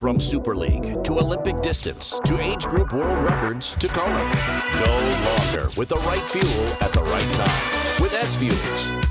From Super League to Olympic distance to age group world records to Kona. Go longer with the right fuel at the right time with SFuels.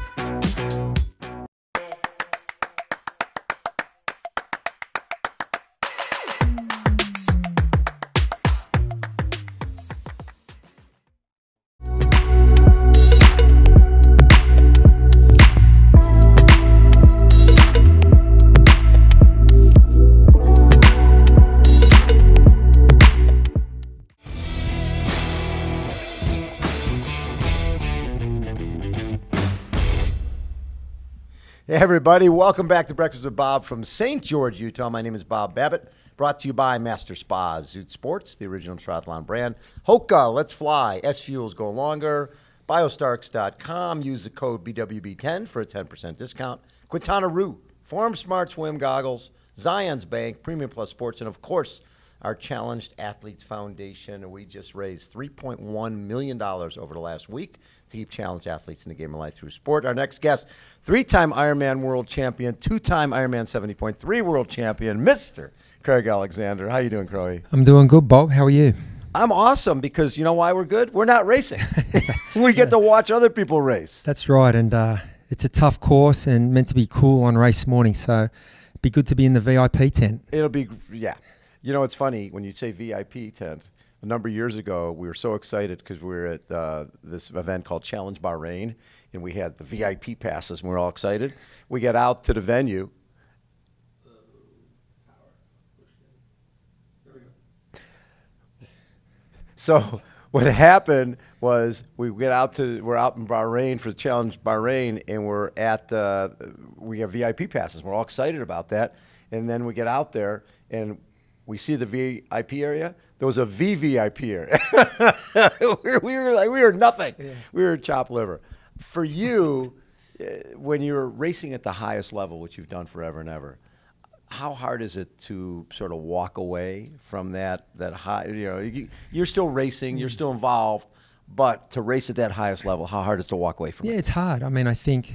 Hey everybody, welcome back to Breakfast with Bob from St. George, Utah. My name is Bob Babbitt, brought to you by Master Spas, Zoot Sports, the original triathlon brand. HOKA, Let's Fly, SFuels, Go Longer, Biostarks.com, use the code BWB10 for a 10% discount. Quintanaroo, Form Smart Swim Goggles, Zion's Bank, Premium Plus Sports, and of course, our Challenged Athletes Foundation. We just raised $3.1 million over the last week to keep challenged athletes in the game of life through sport. Our next guest, three-time Ironman World Champion, two-time Ironman 70.3 World Champion, Mr. Craig Alexander. How you doing, Crowy? I'm doing good, Bob. How are you? I'm awesome because you know why we're good? We're not racing. We get to watch other people race. That's right, and it's a tough course and meant to be cool on race morning, so it'd be good to be in the VIP tent. It'll be, yeah. You know, it's funny, when you say VIP tent, a number of years ago, we were so excited because we were at this event called Challenge Bahrain, and we had the VIP passes, and we were all excited. We get out to the venue. So what happened was we're out in Bahrain for the Challenge Bahrain, and we have VIP passes. We're all excited about that. And then we get out there, and we see the VIP area. There was a VVIP area. we were nothing. Yeah. We were chopped liver. For you, when you're racing at the highest level, which you've done forever and ever, how hard is it to sort of walk away from that high? You know, you're still racing, you're still involved, but to race at that highest level, how hard is it to walk away from it? Yeah, it's hard. I mean, I think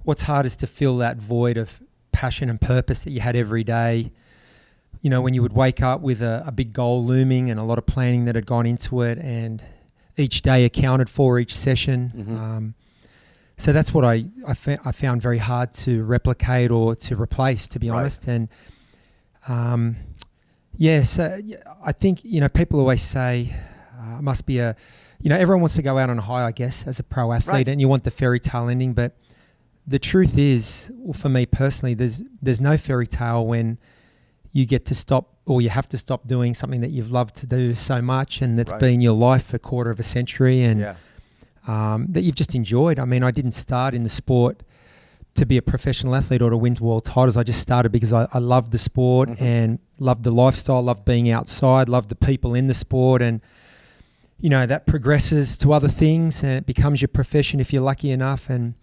what's hard is to fill that void of passion and purpose that you had every day. You know, when you would wake up with a big goal looming and a lot of planning that had gone into it, and each day accounted for each session. Mm-hmm. So that's what I found very hard to replicate or to replace, to be honest. And so I think, you know, people always say it must be everyone wants to go out on a high, I guess, as a pro athlete, and you want the fairy tale ending. But the truth is, well, for me personally, there's no fairy tale when you get to stop, or you have to stop doing something that you've loved to do so much, and that's been your life for a quarter of a century, and that you've just enjoyed. I mean, I didn't start in the sport to be a professional athlete or to win world titles. I just started because I loved the sport and loved the lifestyle, loved being outside, loved the people in the sport, and you know, that progresses to other things and it becomes your profession if you're lucky enough. And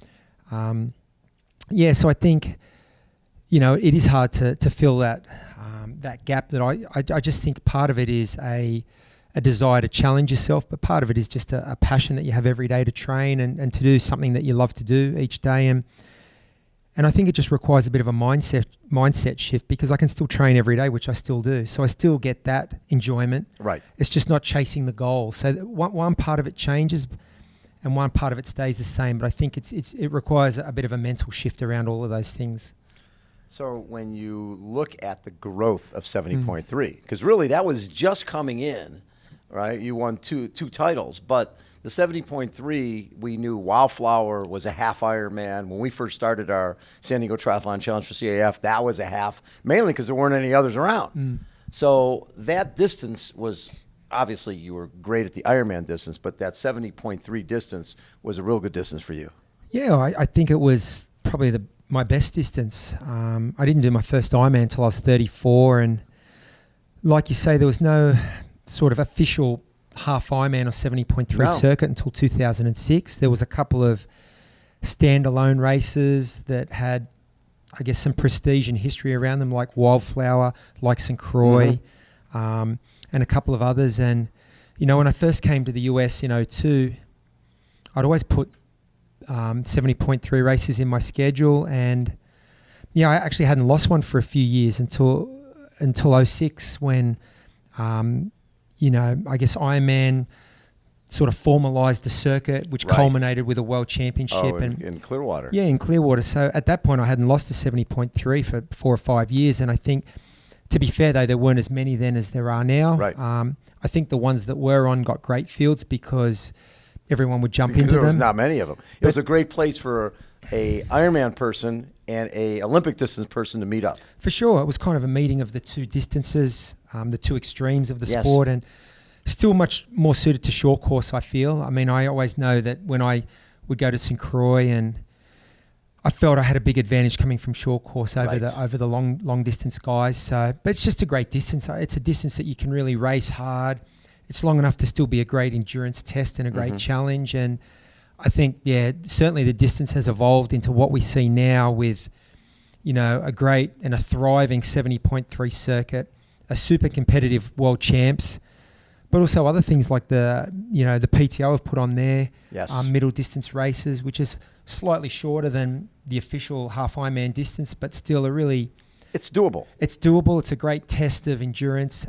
so I think, you know, it is hard to fill that gap. That I just think part of it is a desire to challenge yourself, but part of it is just a passion that you have every day to train and to do something that you love to do each day. And I think it just requires a bit of a mindset shift, because I can still train every day, which I still do. So I still get that enjoyment. Right. It's just not chasing the goal. So one part of it changes and one part of it stays the same. But I think it requires a bit of a mental shift around all of those things. So when you look at the growth of 70.3, because really that was just coming in, right? You won two titles, but the 70.3, we knew Wildflower was a half Ironman. When we first started our San Diego Triathlon Challenge for CAF, that was a half, mainly because there weren't any others around. So that distance was, obviously you were great at the Ironman distance, but that 70.3 distance was a real good distance for you. Yeah, I think it was probably my best distance. I didn't do my first Ironman until I was 34, and like you say, there was no sort of official half Ironman or 70.3 circuit until 2006. There was a couple of standalone races that had, I guess, some prestige and history around them, like Wildflower, like St. Croix, and a couple of others. And, you know, when I first came to the US in 2002, I'd always put 70.3 races in my schedule, and I actually hadn't lost one for a few years until until 06 when, I guess Ironman sort of formalised the circuit, which culminated with a world championship. In Clearwater. Yeah, in Clearwater. So at that point, I hadn't lost a 70.3 for 4 or 5 years. And I think, to be fair, though, there weren't as many then as there are now. Right. I think the ones that were on got great fields because everyone would jump into there them. was not many of them. It was a great place for a Ironman person and a Olympic distance person to meet up. For sure. It was kind of a meeting of the two distances, the two extremes of the sport, and still much more suited to short course, I feel. I mean, I always know that when I would go to St. Croix, and I felt I had a big advantage coming from short course over the long distance guys. So, but it's just a great distance. It's a distance that you can really race hard. It's long enough to still be a great endurance test and a great challenge. And I think, certainly the distance has evolved into what we see now with, a great and a thriving 70.3 circuit, a super competitive world champs, but also other things like the PTO have put on there, middle distance races, which is slightly shorter than the official half Ironman distance, but still it's doable. It's doable. It's a great test of endurance,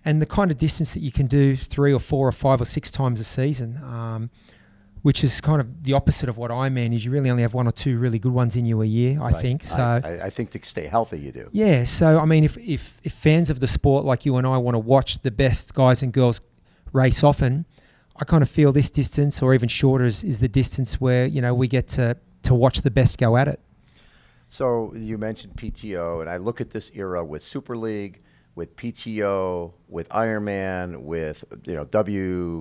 and the kind of distance that you can do 3 or 4 or 5 or 6 times a season, which is kind of the opposite of what Ironman is. You really only have 1 or 2 really good ones in you a year, I think. So I think to stay healthy, you do. Yeah. So I mean, if fans of the sport like you and I want to watch the best guys and girls race often, I kind of feel this distance or even shorter is the distance where we get to watch the best go at it. So you mentioned PTO, and I look at this era with Super League, with PTO, with Ironman, with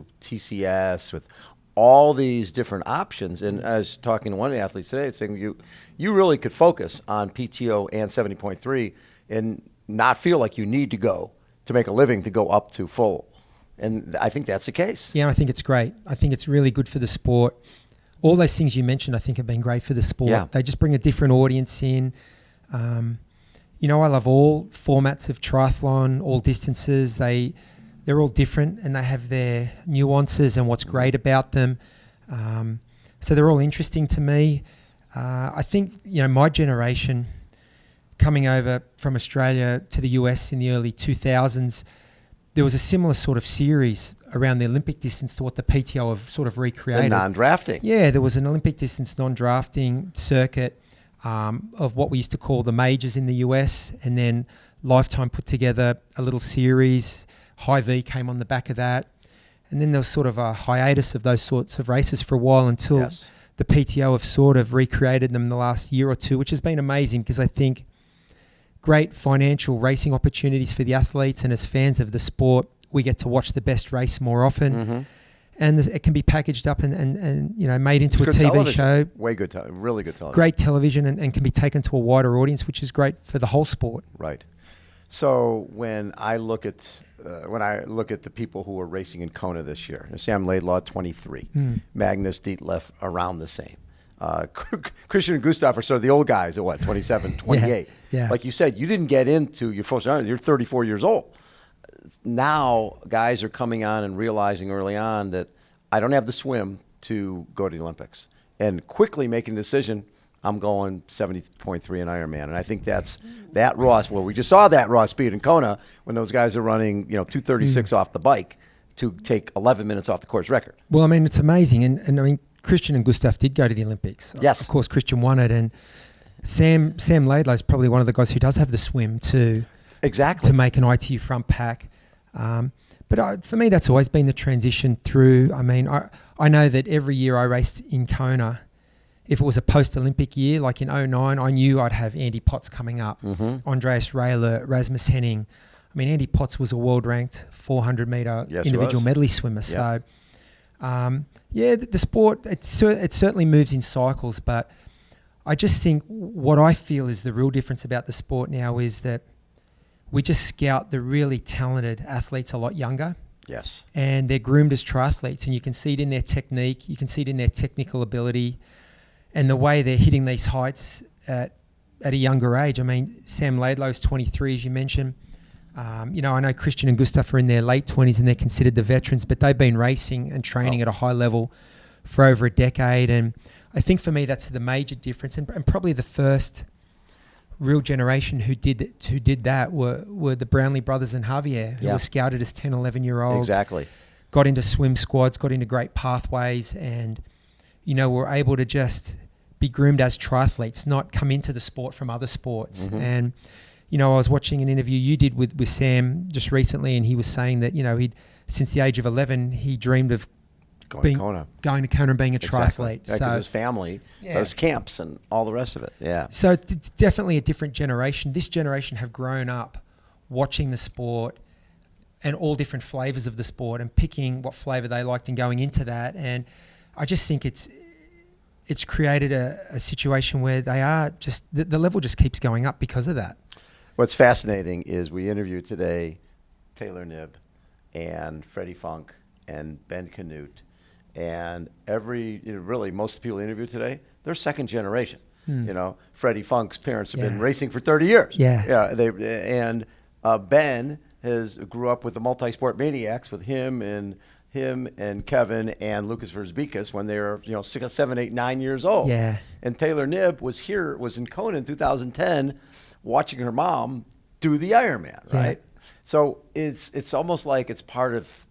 WTCS, with all these different options. And I was talking to one of the athletes today saying you really could focus on PTO and 70.3 and not feel like you need to go to make a living to go up to full. And I think that's the case. Yeah, I think it's great. I think it's really good for the sport. All those things you mentioned, I think, have been great for the sport. Yeah. They just bring a different audience in. I love all formats of triathlon, all distances. They're all different and they have their nuances and what's great about them. So they're all interesting to me. I think, my generation coming over from Australia to the US in the early 2000s, there was a similar sort of series around the Olympic distance to what the PTO have sort of recreated. The non-drafting. Yeah, there was an Olympic distance non-drafting circuit of what we used to call the majors in the US, and then Lifetime put together a little series. High V came on the back of that. And then there was sort of a hiatus of those sorts of races for a while until the PTO have sort of recreated them the last year or two, which has been amazing because I think great financial racing opportunities for the athletes, and as fans of the sport, we get to watch the best race more often. And it can be packaged up and made into a TV television. show. Way good, really good television. Great television and can be taken to a wider audience, which is great for the whole sport. Right. So when I look at the people who are racing in Kona this year, Sam Laidlaw 23, Magnus Dietlef around the same. Christian and Gustav are sort of the old guys at 27, 28. Yeah. Like you said, you didn't get into your first round. You're 34 years old. Now guys are coming on and realizing early on that I don't have the swim to go to the Olympics, and quickly making a decision. I'm going 70.3 in Ironman. And I think that's that raw. Well, we just saw that raw speed in Kona when those guys are running, 236 off the bike to take 11 minutes off the course record. Well, I mean, it's amazing. And I mean, Christian and Gustav did go to the Olympics. Yes. Of course, Christian won it. And Sam Laidlaw is probably one of the guys who does have the swim to make an ITU front pack. But for me, that's always been the transition through. I mean, I know that every year I raced in Kona, if it was a post-Olympic year, like in 2009, I knew I'd have Andy Potts coming up, Andreas Rehler, Rasmus Henning. I mean, Andy Potts was a world-ranked 400-meter individual medley swimmer. Yeah. So, the sport, it certainly moves in cycles, but I just think what I feel is the real difference about the sport now is that we just scout the really talented athletes a lot younger. Yes. And they're groomed as triathletes, and you can see it in their technique, you can see it in their technical ability, and the way they're hitting these heights at a younger age. I mean, Sam Laidlaw's 23, as you mentioned. I know Christian and Gustav are in their late 20s and they're considered the veterans, but they've been racing and training at a high level for over a decade. And I think for me, that's the major difference and probably the first real generation who did that were the Brownlee brothers and Javier, who were scouted as 10, 11-year-olds. Exactly. Got into swim squads, got into great pathways, and, were able to just be groomed as triathletes, not come into the sport from other sports. Mm-hmm. And, I was watching an interview you did with Sam just recently, and he was saying that, he'd, since the age of 11, he dreamed of going to Kona and being a triathlete. Yeah, because his family does camps and all the rest of it. Yeah. So it's definitely a different generation. This generation have grown up watching the sport and all different flavors of the sport and picking what flavor they liked and going into that. And I just think it's created a situation where they are just, the level just keeps going up because of that. What's fascinating is we interviewed today Taylor Knibb and Freddie Funk and Ben Canute. And really most people interviewed today, they're second generation. Freddie Funk's parents have been racing for 30 years. Ben grew up with the multi-sport maniacs with him and Kevin and Lucas Verzbikas when they were 6, 7, 8, 9 years old. Yeah. And Taylor Knibb was in Kona in 2010 watching her mom do the Ironman, right? So it's almost like it's part of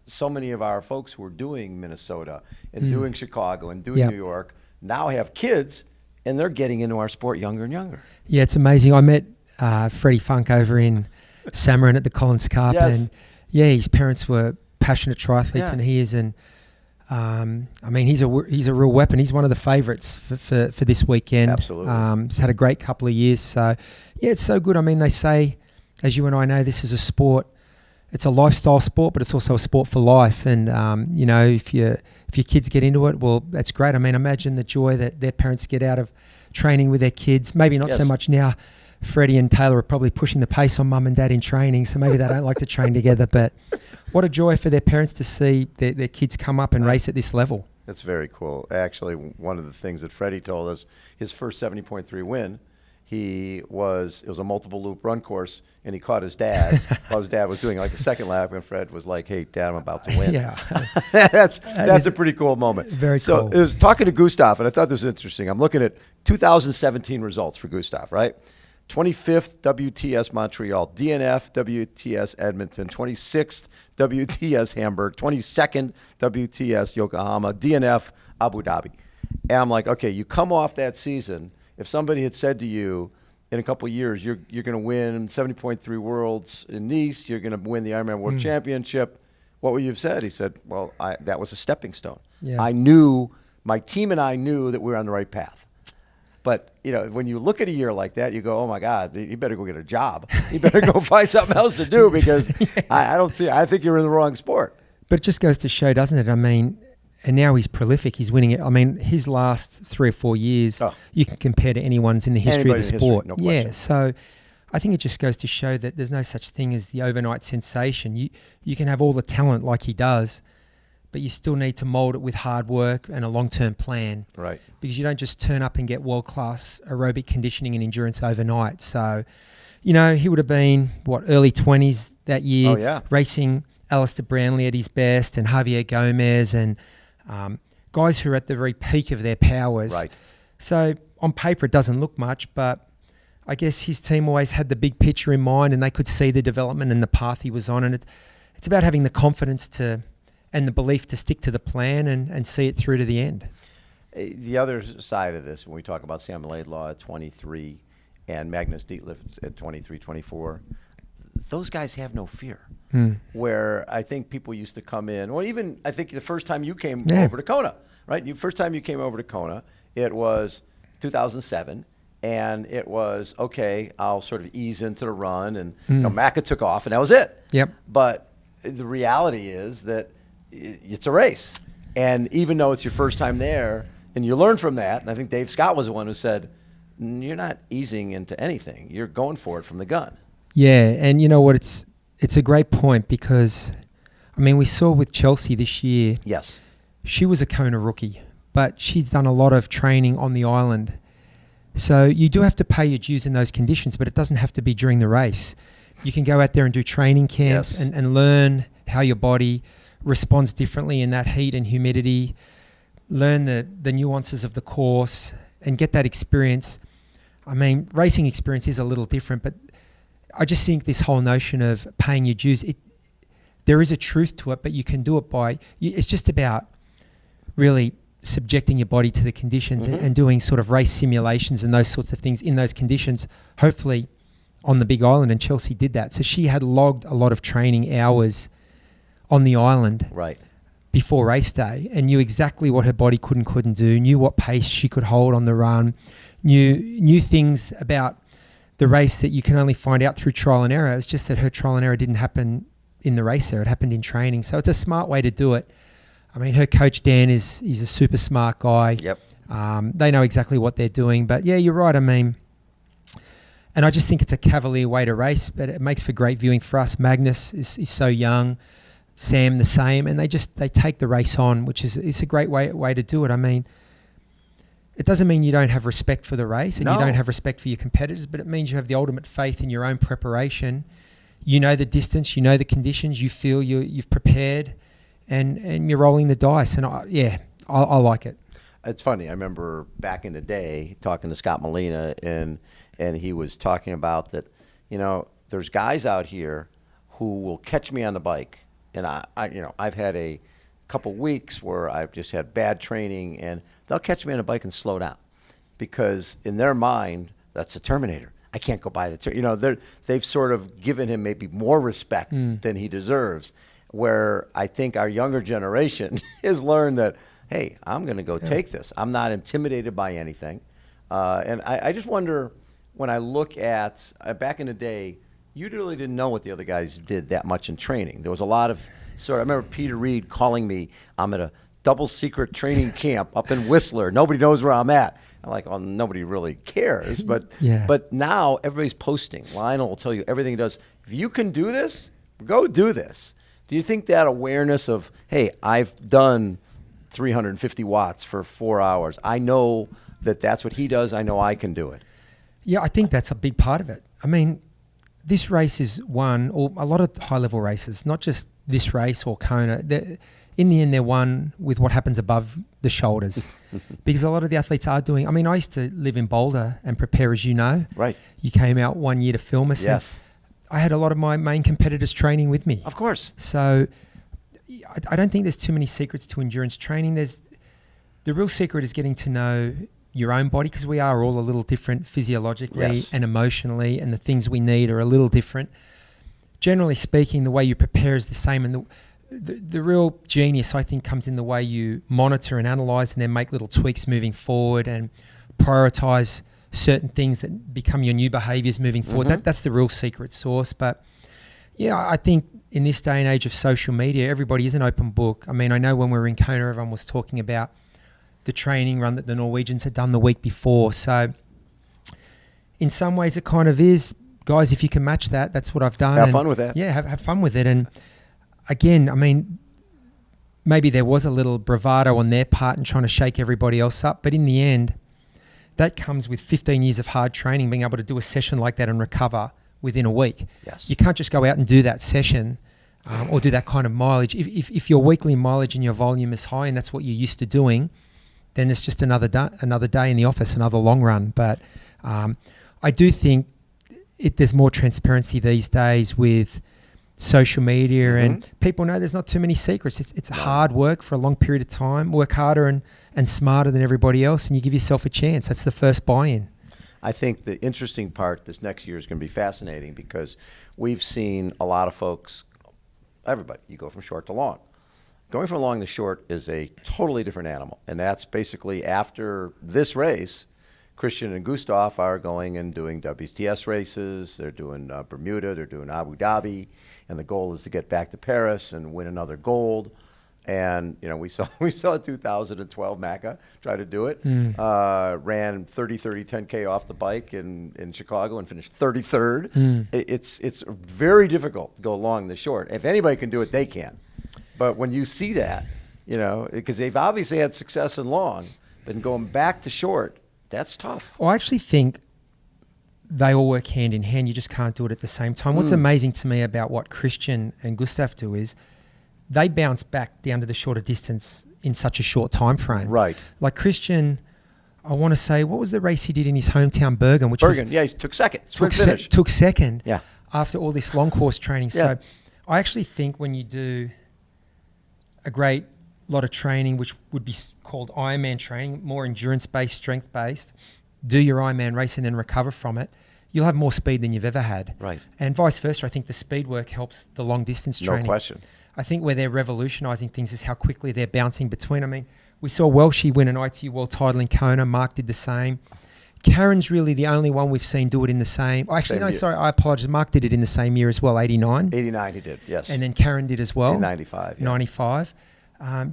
so many of our folks who are doing Minnesota and doing Chicago and doing New York now have kids, and they're getting into our sport younger and younger. Yeah, it's amazing. I met Freddie Funk over in Samarin at the Collins Cup, and his parents were passionate triathletes, and he is he's a real weapon. He's one of the favourites for this weekend. Absolutely. He's had a great couple of years. So, it's so good. They say, as you and I know, this is a sport. It's a lifestyle sport, but it's also a sport for life. And, if your kids get into it, well, that's great. Imagine the joy that their parents get out of training with their kids. Maybe not so much now. Freddie and Taylor are probably pushing the pace on mum and dad in training, so maybe they don't like to train together. But what a joy for their parents to see their kids come up and race at this level. That's very cool. Actually, one of the things that Freddie told us, his first 70.3 win, it was a multiple loop run course, and he caught his dad while his dad was doing like a second lap, and Fred was like, "Hey, Dad, I'm about to win." Yeah, that's a pretty cool moment. Very cool. So I was talking to Gustav, and I thought this was interesting. I'm looking at 2017 results for Gustav, right? 25th WTS Montreal, DNF WTS Edmonton, 26th WTS Hamburg, 22nd WTS Yokohama, DNF Abu Dhabi. And I'm like, okay, you come off that season. If somebody had said to you, in a couple of years, you're going to win 70.3 Worlds in Nice, you're going to win the Ironman World Championship, what would you have said? He said, well, that was a stepping stone. Yeah. I knew, my team and I knew that we were on the right path. But, when you look at a year like that, you go, oh, my God, you better go get a job. You better go find something else to do because I think you're in the wrong sport. But it just goes to show, doesn't it? And now he's prolific. He's winning it. His last 3 or 4 years, you can compare to anyone's in the history of the sport. No question. Yeah, so I think it just goes to show that there's no such thing as the overnight sensation. You can have all the talent like he does, but you still need to mold it with hard work and a long-term plan. Right. Because you don't just turn up and get world-class aerobic conditioning and endurance overnight. So, he would have been, early 20s that year, racing Alistair Brownlee at his best and Javier Gomez and guys who are at the very peak of their powers. Right. So on paper it doesn't look much, but I guess his team always had the big picture in mind and they could see the development and the path he was on. And it's about having the confidence and the belief to stick to the plan and see it through to the end. The other side of this, when we talk about Sam Laidlaw at 23 and Magnus Dietliff at 23, 24, those guys have no fear. Where I think people used to come in, or even I think the first time you came over to Kona, right? First time you came over to Kona, it was 2007, and it was, okay, I'll sort of ease into the run, and Macca took off, and that was it. Yep. But the reality is that it's a race, and even though it's your first time there, and you learn from that, and I think Dave Scott was the one who said, you're not easing into anything. You're going for it from the gun. Yeah, and you know what? It's a great point because, we saw with Chelsea this year. Yes. She was a Kona rookie, but she's done a lot of training on the island. So you do have to pay your dues in those conditions, but it doesn't have to be during the race. You can go out there and do training camps and learn how your body responds differently in that heat and humidity, learn the nuances of the course and get that experience. I mean, racing experience is a little different, but I just think this whole notion of paying your dues, there is a truth to it, but you can do it it's just about really subjecting your body to the conditions and doing sort of race simulations and those sorts of things in those conditions, hopefully on the Big Island, and Chelsea did that. So she had logged a lot of training hours on the island before race day and knew exactly what her body could and couldn't do, knew what pace she could hold on the run, knew things about the race that you can only find out through trial and error. It's just that her trial and error didn't happen in the race there. It happened in training. So it's a smart way to do it. I mean, her coach, Dan, he's a super smart guy. Yep. They know exactly what they're doing. But yeah, you're right. I mean, and I just think it's a cavalier way to race, but it makes for great viewing for us. Magnus is so young. Sam the same. And they take the race on, which is a great way to do it. I mean, it doesn't mean you don't have respect for the race and you don't have respect for your competitors, but it means you have the ultimate faith in your own preparation. You know the distance, you know the conditions, you feel you've prepared, and you're rolling the dice. And I like it. It's funny. I remember back in the day talking to Scott Molina, and he was talking about that, there's guys out here who will catch me on the bike. And I've had a couple weeks where I've just had bad training, and they'll catch me on a bike and slow down because in their mind, that's the Terminator. I can't go by the they've sort of given him maybe more respect than he deserves, where I think our younger generation has learned that, hey, I'm going to go take this. I'm not intimidated by anything. And I just wonder, when I look at back in the day, you really didn't know what the other guys did that much in training. There was a lot of I remember Peter Reed calling me, I'm at a double secret training camp up in Whistler. Nobody knows where I'm at. I'm like, well, nobody really cares. But but now everybody's posting. Lionel will tell you everything he does. If you can do this, go do this. Do you think that awareness of, hey, I've done 350 watts for 4 hours. I know that's what he does. I know I can do it. Yeah, I think that's a big part of it. I mean, this race is won, or a lot of high-level races, not just this race or Kona. In the end, they're won with what happens above the shoulders because a lot of the athletes are doing. I mean, I used to live in Boulder and prepare, as you know. Right. You came out 1 year to film us. Yes. I had a lot of my main competitors training with me. Of course. So I don't think there's too many secrets to endurance training. The real secret is getting to know your own body, because we are all a little different physiologically and emotionally, and the things we need are a little different. Generally speaking, the way you prepare is the same, and the real genius, I think, comes in the way you monitor and analyze and then make little tweaks moving forward and prioritize certain things that become your new behaviors moving forward. That's the real secret sauce. But yeah, I think in this day and age of social media, everybody is an open book. I mean, I know when we were in Kona, everyone was talking about the training run that the Norwegians had done the week before. So in some ways it kind of is, guys, if you can match that, that's what I've done. Have fun with that. Yeah, have fun with it. And again, I mean, maybe there was a little bravado on their part in trying to shake everybody else up. But in the end, that comes with 15 years of hard training, being able to do a session like that and recover within a week. Yes. You can't just go out and do that session or do that kind of mileage. If your weekly mileage and your volume is high and that's what you're used to doing, then it's just another day in the office, another long run. But I do think there's more transparency these days with social media, and people know there's not too many secrets. It's hard work for a long period of time. Work harder and smarter than everybody else, and you give yourself a chance. That's the first buy-in. I think the interesting part this next year is going to be fascinating, because we've seen a lot of folks, everybody, you go from short to long. Going from long to short is a totally different animal, and that's basically after this race, Christian and Gustav are going and doing WTS races. They're doing Bermuda, they're doing Abu Dhabi, and the goal is to get back to Paris and win another gold. And we saw 2012 Macca try to do it. Ran 30, 10K off the bike in Chicago and finished 33rd. It's very difficult to go long the short. If anybody can do it, they can. But when you see that, because they've obviously had success in long, but going back to short, that's tough. Well, I actually think they all work hand in hand. You just can't do it at the same time. What's amazing to me about what Christian and Gustav do is they bounce back down to the shorter distance in such a short time frame. Right. Like Christian, I want to say, what was the race he did in his hometown, Bergen? Which was, Yeah, he took second. Sprint finish. took second. Yeah. After all this long course training. Yeah. So I actually think when you do a great lot of training, which would be called Ironman training, more endurance-based, strength-based, do your Ironman race and then recover from it, you'll have more speed than you've ever had. Right. And vice versa. I think the speed work helps the long distance training. No question. I think where they're revolutionising things is how quickly they're bouncing between. I mean, we saw Welshie win an ITU World title in Kona. Mark did the same. Karen's really the only one we've seen do it in the same. Actually, no, sorry, I apologise. Mark did it in the same year as well, 89. 89 he did, yes. And then Karen did as well. In 95. Yeah. 95.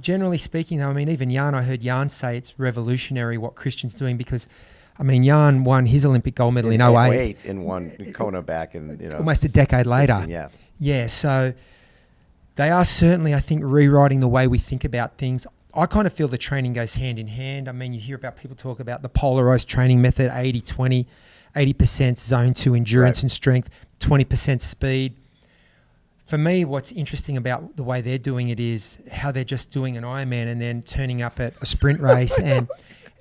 Generally speaking, though, I mean, even Jan, I heard Jan say it's revolutionary what Christian's doing because, I mean, Jan won his Olympic gold medal in 08. In one Kona back in, almost a decade 15, later. Yeah. Yeah, so they are certainly, I think, rewriting the way we think about things. I kind of feel the training goes hand in hand. I mean, you hear about people talk about the polarized training method, 80-20, 80% zone 2 endurance and strength, 20% speed. For me, what's interesting about the way they're doing it is how they're just doing an Ironman and then turning up at a sprint race and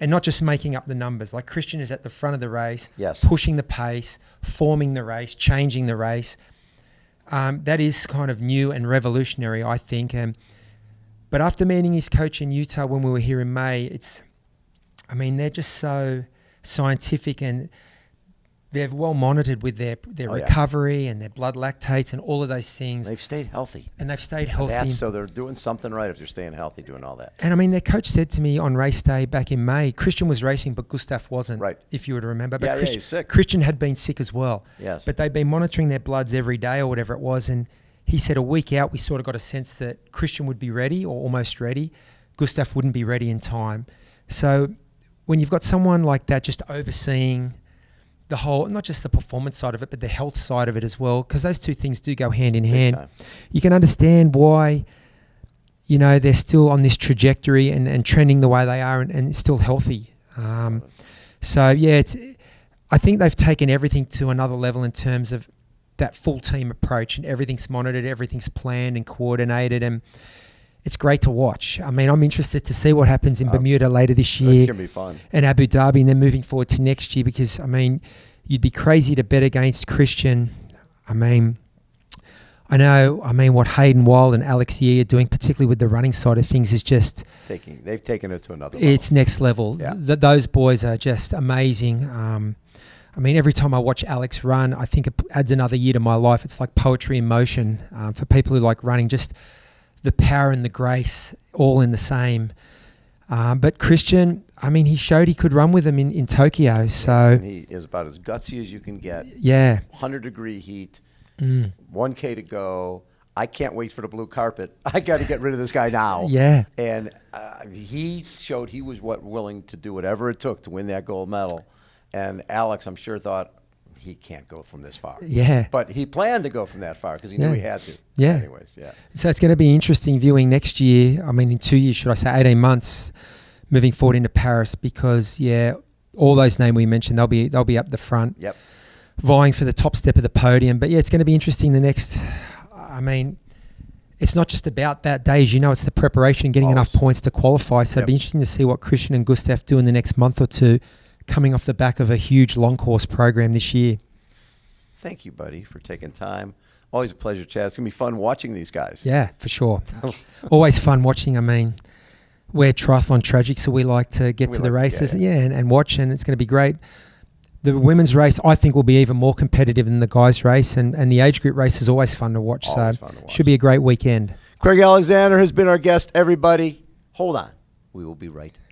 not just making up the numbers. Like Christian is at the front of the race, yes, pushing the pace, forming the race, changing the race. That is kind of new and revolutionary, I think. But after meeting his coach in Utah when we were here in May, they're just so scientific and they're well monitored with their recovery and their blood lactates and all of those things. They've stayed healthy. And they've stayed healthy. So they're doing something right if they're staying healthy, doing all that. And I mean, their coach said to me on race day back in May, Christian was racing, but Gustav wasn't, right, if you were to remember. But Christian, he's sick. Christian had been sick as well. Yes. But they'd been monitoring their bloods every day or whatever it was. And he said a week out, we sort of got a sense that Christian would be ready or almost ready. Gustav wouldn't be ready in time. So when you've got someone like that just overseeing the whole, not just the performance side of it, but the health side of it as well, because those two things do go hand in hand. You can understand why, they're still on this trajectory and trending the way they are and still healthy. So, yeah, I think they've taken everything to another level in terms of that full team approach and everything's monitored, everything's planned and coordinated, and it's great to watch. I mean, I'm interested to see what happens in Bermuda later this year. It's going to be fun. And Abu Dhabi, and then moving forward to next year, because, I mean, you'd be crazy to bet against Christian. I know, what Hayden Wild and Alex Yee are doing, particularly with the running side of things, is just... They've taken it to another level. It's next level. Yeah. Those boys are just amazing. Every time I watch Alex run, I think it adds another year to my life. It's like poetry in motion for people who like running, just the power and the grace all in the same. But Christian, he showed he could run with them in Tokyo. So and he is about as gutsy as you can get. Yeah. 100-degree heat, 1K to go. I can't wait for the blue carpet. I got to get rid of this guy now. Yeah. And he showed he was willing to do whatever it took to win that gold medal. And Alex, I'm sure, thought he can't go from this far. Yeah. But he planned to go from that far because he knew he had to. Yeah. Anyways, yeah. So it's going to be interesting viewing next year. In 2 years, should I say 18 months, moving forward into Paris, because, all those names we mentioned, they'll be up the front. Yep. Vying for the top step of the podium. But, it's going to be interesting the next... it's not just about that day, as it's the preparation, getting enough points to qualify. So it'll be interesting to see what Christian and Gustav do in the next month or two, coming off the back of a huge long course program this year. Thank you, buddy, for taking time. Always a pleasure, Chad. It's going to be fun watching these guys. Yeah, for sure. Always fun watching. We're triathlon tragic, so we like to get to the races and watch, and it's going to be great. The women's race, I think, will be even more competitive than the guys' race, and the age group race is always fun to watch. Always fun to watch. Should be a great weekend. Craig Alexander has been our guest, everybody. Hold on. We will be right back.